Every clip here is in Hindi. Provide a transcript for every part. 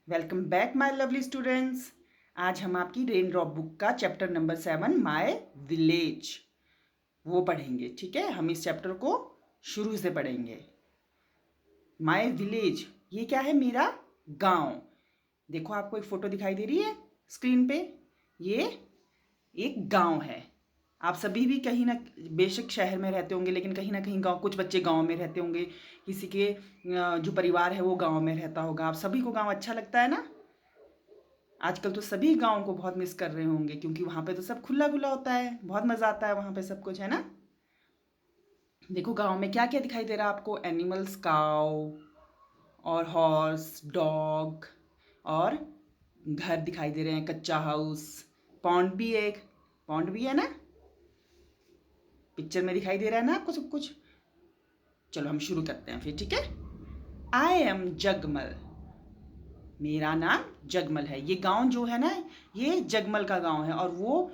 Welcome back my lovely students. आज हम आपकी रेन ड्रॉप बुक का चैप्टर नंबर 7 माय विलेज वो पढ़ेंगे। ठीक है, हम इस चैप्टर को शुरू से पढ़ेंगे। माय विलेज ये क्या है? मेरा गांव। देखो आपको एक फ़ोटो दिखाई दे रही है स्क्रीन पे, ये एक गांव है। आप सभी भी कहीं ना बेशक शहर में रहते होंगे, लेकिन कहीं ना कहीं गांव, कुछ बच्चे गांव में रहते होंगे, किसी के जो परिवार है वो गांव में रहता होगा। आप सभी को गांव अच्छा लगता है ना? आजकल तो सभी गाँव को बहुत मिस कर रहे होंगे, क्योंकि वहाँ पे तो सब खुला खुला होता है, बहुत मज़ा आता है वहाँ पे, सब कुछ है ना। देखो गाँव में क्या क्या दिखाई दे रहा है आपको? एनिमल्स, काऊ और हॉर्स, डॉग, और घर दिखाई दे रहे हैं, कच्चा हाउस, पॉन्ड भी है, एक पॉन्ड भी है ना, पिक्चर में दिखाई दे रहा है ना आपको सब कुछ। चलो हम शुरू करते हैं फिर, ठीक है। आई एम जगमल, मेरा नाम जगमल है। ये गांव जो है ना, ये जगमल का गांव है, और वो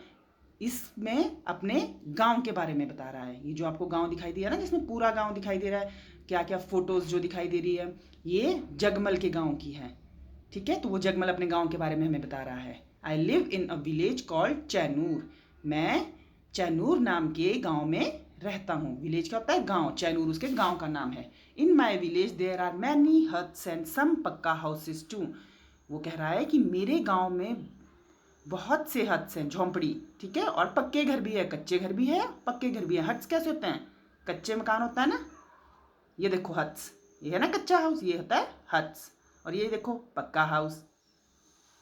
इसमें अपने गांव के बारे में बता रहा है। ये जो आपको गांव दिखाई दिया ना, जिसमें पूरा गांव दिखाई दे रहा है, क्या क्या फोटोज जो दिखाई दे रही है, ये जगमल के गांव की है। ठीक है, तो वो जगमल अपने गांव के बारे में हमें बता रहा है। I live in a village called Chainur, मैं चैनूर नाम के गांव में रहता हूँ। विलेज का होता है गांव, चैनूर उसके गांव का नाम है। In my village there are many huts and some pucca houses to. वो कह रहा है कि मेरे गांव में बहुत से हट्स हैं, झोंपड़ी, ठीक है, और पक्के घर भी है, कच्चे घर भी है, पक्के घर भी है। हट्स कैसे होते हैं? कच्चे मकान होता है ना, ये देखो हट्स, ये है ना कच्चा हाउस, ये होता है हट्स। और ये देखो पक्का हाउस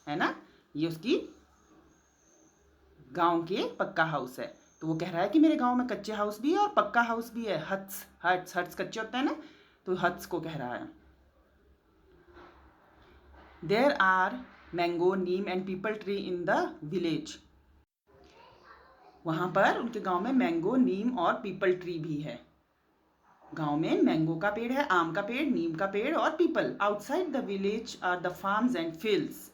है ना, ये उसकी गांव के पक्का हाउस है। तो वो कह रहा है कि मेरे गांव में कच्चे हाउस भी है और पक्का हाउस भी है। हट्स हट्स हट्स कच्चे होते हैं ना, तो हट्स को कह रहा है। There are mango, neem and peepal tree in the village. वहाँ पर उनके गांव में मैंगो, नीम और पीपल ट्री भी है। गांव में मैंगो का पेड़ है, आम का पेड़, नीम का पेड़ और पीपल। Outside the village are the farms and fields.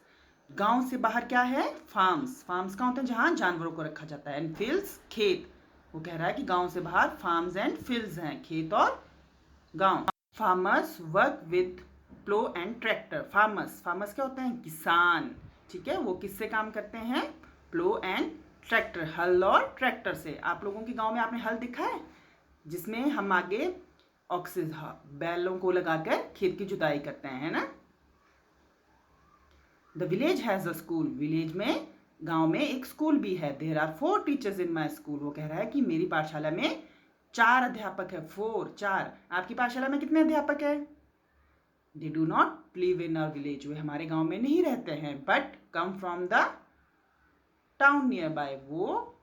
गांव से बाहर क्या है? फार्म्स। फार्म्स का होता है जहाँ जानवरों को रखा जाता है, एंड फील्ड्स खेत। वो कह रहा है कि गांव से बाहर फार्म्स एंड फील्ड्स हैं, खेत और गांव। Farmers work with plough and tractor. Farmers, farmers क्या होते हैं? किसान। ठीक है, वो किससे काम करते हैं? प्लो एंड ट्रैक्टर, हल और ट्रैक्टर से। आप लोगों के गांव में आपने हल देखा है, जिसमें हम आगे ऑक्सिस बैलों को लगाकर खेत की जुताई करते हैं, है ना। The village has a school, village में, गांव में एक स्कूल भी है। There are 4 teachers in my school. वो कह रहा है कि मेरी पाठशाला में 4 अध्यापक है। 4, 4। आपकी पाठशाला में कितने अध्यापक है? They do not live in our village, वे हमारे गांव में नहीं रहते हैं, but come from the town near by, वो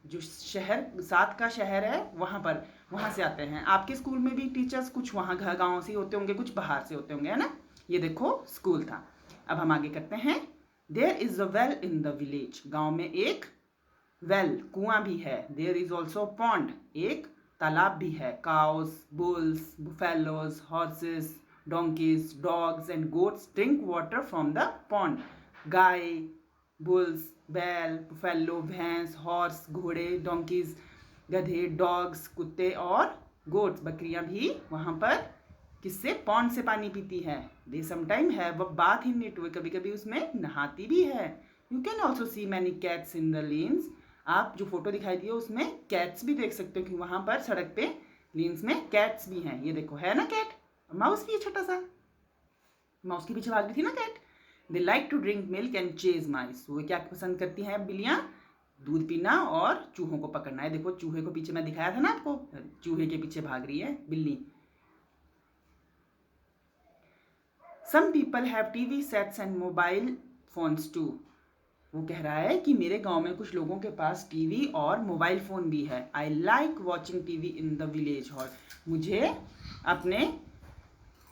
जो शहर, साथ का शहर है वहाँ पर, वहाँ से आते हैं। आपके स्कूल में भी टीचर्स कुछ वहाँ घर गाँव से होते होंगे, कुछ बाहर से होते होंगे, है ना। ये देखो स्कूल था। अब हम आगे करते हैं। There is a well in the village, गाँव में एक वेल, कुआं भी है। देयर इज ऑल्सो पॉन्ड, एक तालाब भी है। Cows, bulls, buffaloes, horses, donkey's, dogs and goats drink water from the pond. Guy, bulls, बैल, बुफेलो, भैंस, हॉर्स, घोड़े, डोंकीज, गधे, डॉग्स, कुत्ते, और गोट्स, बकरियां भी वहां पर किससे? पॉन्ड से पानी पीती है। They sometime have a bath in it, वे कभी कभी उसमें नहाती भी है। You can also see many cats in the lanes. आप जो फोटो दिखाई दी है उसमें कैट्स भी देख सकते हो, कि वहां पर सड़क पे लेन्स में कैट्स भी हैं। ये देखो है ना कैट, माउस भी है छोटा सा, माउस के पीछे भाग रही थी ना cat. They like to drink milk and chase mice, वो क्या पसंद करती हैं बिल्लियाँ? दूध पीना और चूहों को पकड़ना है। देखो चूहे को पीछे मैं दिखाया था ना आपको, चूहे के पीछे भाग रही है बिल्ली। Some people have TV sets and mobile phones too. वो कह रहा है कि मेरे गांव में कुछ लोगों के पास टीवी और मोबाइल फ़ोन भी है। I like watching TV in the village hall, मुझे अपने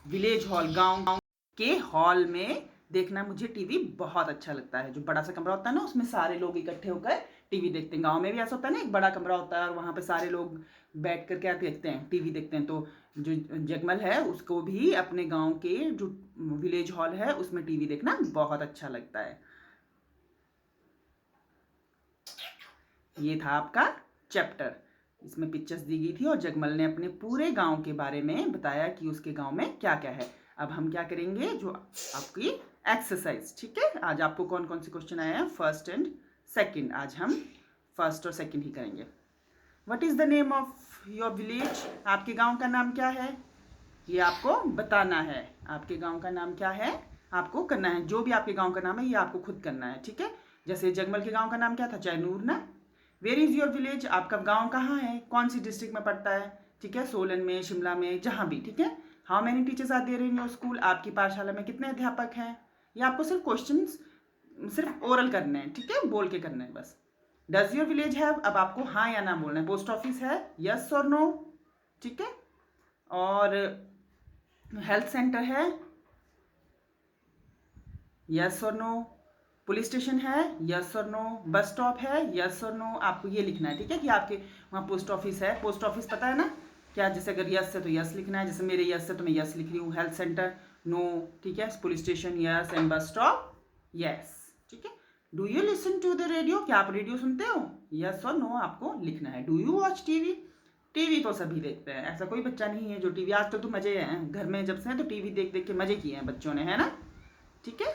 विलेज हॉल, गांव के हॉल में देखना, मुझे टीवी बहुत अच्छा लगता है। जो बड़ा सा कमरा होता है ना, उसमें सारे लोग इकट्ठे होकर टीवी देखते हैं। गांव में भी ऐसा होता है ना, एक बड़ा कमरा होता है और वहाँ पे सारे लोग बैठ कर क्या देखते हैं? टीवी देखते हैं। तो जो जगमल है उसको भी अपने गांव के जो विलेज हॉल है उसमें टीवी देखना बहुत अच्छा लगता है। ये था आपका चैप्टर, इसमें पिक्चर्स दी गई थी और जगमल ने अपने पूरे गांव के बारे में बताया कि उसके गांव में क्या क्या है। अब हम क्या करेंगे, जो आपकी एक्सरसाइज, ठीक है। आज आपको कौन कौन से क्वेश्चन आए हैं, फर्स्ट एंड सेकंड। आज हम फर्स्ट और सेकंड ही करेंगे। What is the name of your village, आपके गांव का नाम क्या है, ये आपको बताना है। आपके गांव का नाम क्या है आपको करना है, जो भी आपके गांव का नाम है ये आपको खुद करना है, ठीक है। जैसे जगमल के गांव का नाम क्या था, चैनूर ना। वेयर इज योर विलेज, आपका गांव कहाँ है, कौन सी डिस्ट्रिक्ट में पड़ता है, ठीक है, सोलन में, शिमला में, जहाँ भी, ठीक है। How many teachers are there in your school, आपकी पाठशाला में कितने अध्यापक हैं। ये आपको सिर्फ क्वेश्चन सिर्फ ओरल करने हैं, ठीक है, बोल के करने हैं बस। डज योर विलेज हैव, अब आपको हाँ या ना बोलना है। पोस्ट ऑफिस है, यस और नो, ठीक है। और हेल्थ सेंटर है, यस और नो। पुलिस स्टेशन है, यस और नो। बस स्टॉप है, यस और नो। आपको ये लिखना है, ठीक है, कि आपके वहाँ पोस्ट ऑफिस है। पोस्ट ऑफिस पता है ना क्या, जैसे अगर यस है तो यस लिखना है, जैसे मेरे यस है तो मैं यस लिख रही हूँ। हेल्थ सेंटर नो, ठीक है। Police station yes, and bus stop yes, ठीक है। Do you listen to the radio, क्या आप रेडियो सुनते हो, यस और नो आपको लिखना है। Do you watch TV, TV तो सभी देखते हैं, ऐसा कोई बच्चा नहीं है जो टीवी, आजकल तो मजे हैं घर में, जब से हैं तो टीवी देख देख के मजे किए हैं बच्चों ने, है ना, ठीक है।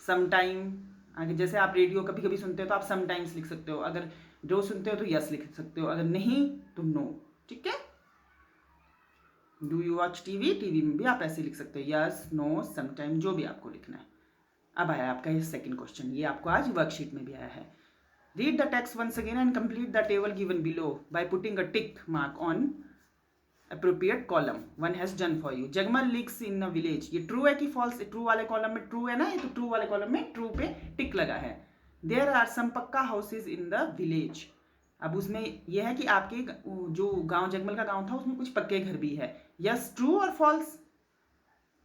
समटाइम, आगे जैसे आप रेडियो कभी कभी सुनते हो तो आप समटाइम्स लिख सकते हो, अगर जो सुनते हो तो यस लिख सकते हो, अगर नहीं तो नो, ठीक है। Do you watch TV, TV में भी आप ऐसे लिख सकते हो, यस नो समटाइम, जो भी आपको लिखना है। अब आया आपका ये सेकंड क्वेश्चन, ये आपको आज वर्कशीट में भी आया है। Read the text once again and complete the table given below by putting a tick mark on appropriate column, one has done for you. Jagmal lives in a village, ये ट्रू है कि फॉल्स, ट्रू वाले कॉलम में ट्रू है ना, ये तो ट्रू वाले कॉलम में ट्रू पे टिक लगा है। देयर आर सम पक्का हाउसेज इन द विलेज, अब उसमें यह है कि आपके जो गांव जगमल का गांव था उसमें कुछ पक्के घर भी है। यस ट्रू और फॉल्स,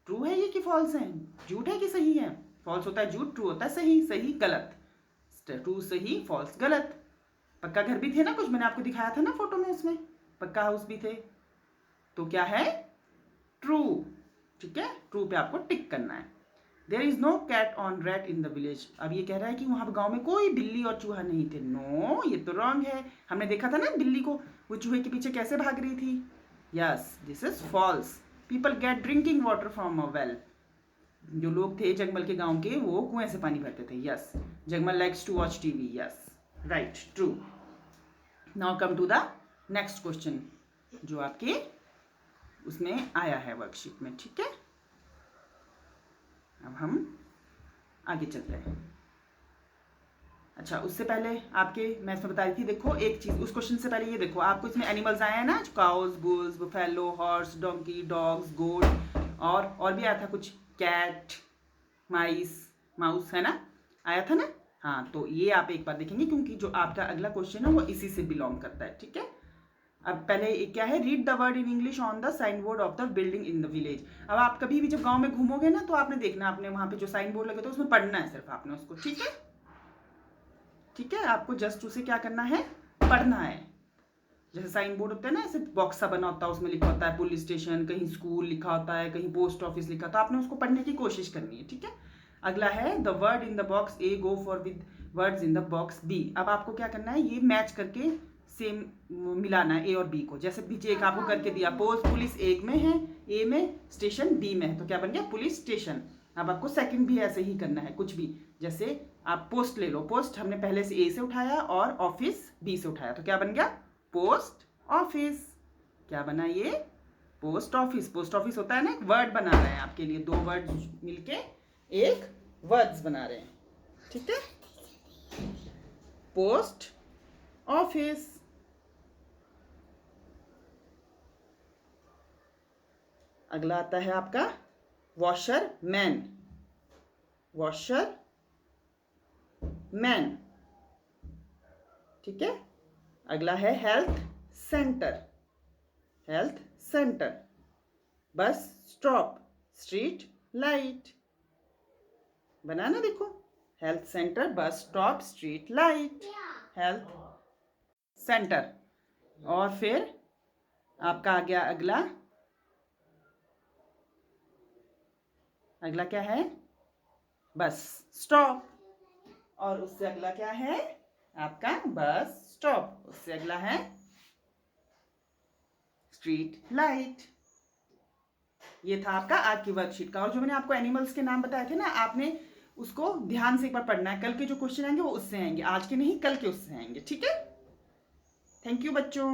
ट्रू है ये कि फॉल्स है, झूठ है कि सही है। फॉल्स होता है झूठ, ट्रू होता है सही, सही गलत, ट्रू सही फॉल्स गलत। पक्का घर भी थे ना कुछ, मैंने आपको दिखाया था ना फोटो में, उसमें पक्का हाउस भी थे, तो क्या है ट्रू, ठीक है। ट्रू पे आपको टिक करना है। There is no cat on rat in the village, अब ये कह रहा है कि वहां गांव में कोई बिल्ली और चूहा नहीं थे। नो, ये तो रॉन्ग है, हमने देखा था ना बिल्ली को वो चूहे के पीछे कैसे भाग रही थी। Yes this is false. People get drinking water from a well, जो लोग थे जगमल के गांव के वो कुएं से पानी भरते थे। Yes Jagmal likes to watch TV, yes right true. Now come to the next question जो आपके उसमें आया है वर्कशीट में, ठीक है। अब हम आगे चलते हैं। अच्छा उससे पहले आपके मैं इसमें बता रही थी, देखो एक चीज उस क्वेश्चन से पहले ये देखो, आपको इसमें एनिमल्स आए हैं ना, cows, bulls, buffalo, horse, donkey, dogs, goat, और भी आया था कुछ, कैट, माउस है ना, आया था ना। हाँ तो ये आप एक बार देखेंगे क्योंकि जो आपका अगला क्वेश्चन है वो इसी से बिलोंग करता है, ठीक है। अब पहले क्या है, read the word in English on the sign board of the building in the village. अब आप कभी भी जब गांव में घूमोगे ना तो आपने देखना, आपने वहां पे जो साइन बोर्ड लगे थे उसमें पढ़ना है सिर्फ आपने उसको, ठीक है, ठीक है। आपको जस्ट उसे क्या करना है, पढ़ना है। जैसे साइन बोर्ड होता है ना, ऐसे बॉक्स सा बना होता है, उसमें लिखा होता है पुलिस स्टेशन, कहीं स्कूल लिखा होता है, कहीं पोस्ट ऑफिस लिखा, तो आपने उसको पढ़ने की कोशिश करनी है, ठीक है। अगला है the word in the box A go for with words in the box B. अब आपको क्या करना है, ये मैच करके सेम मिलाना है ए और बी को। जैसे पीछे एक आपको करके दिया, पोज पुलिस ए में है, ए में, स्टेशन बी में है, तो क्या बन गया पुलिस स्टेशन। अब आपको सेकंड भी ऐसे ही करना है, कुछ भी, जैसे आप पोस्ट ले लो, पोस्ट हमने पहले से ए से उठाया और ऑफिस बी से उठाया, तो क्या बन गया पोस्ट ऑफिस। क्या बना ये पोस्ट ऑफिस। पोस्ट ऑफिस होता है ना, एक वर्ड बना रहे हैं आपके लिए, दो वर्ड मिलके एक वर्ड्स बना रहे हैं, ठीक है, पोस्ट ऑफिस। अगला आता है आपका वॉशर मैन, वॉशर मैन, ठीक है। अगला है health centre, health centre. Bus stop, street light, बना ना, देखो health centre, bus stop, street light, health centre. और फिर आपका आ गया अगला, अगला क्या है, बस स्टॉप। और उससे अगला क्या है आपका बस स्टॉप, उससे अगला है स्ट्रीट लाइट। ये था आपका आज की वर्कशीट का। और जो मैंने आपको एनिमल्स के नाम बताए थे ना, आपने उसको ध्यान से एक बार पढ़ना है। कल के जो क्वेश्चन आएंगे वो उससे आएंगे, आज के नहीं कल के उससे आएंगे, ठीक है। थैंक यू बच्चों।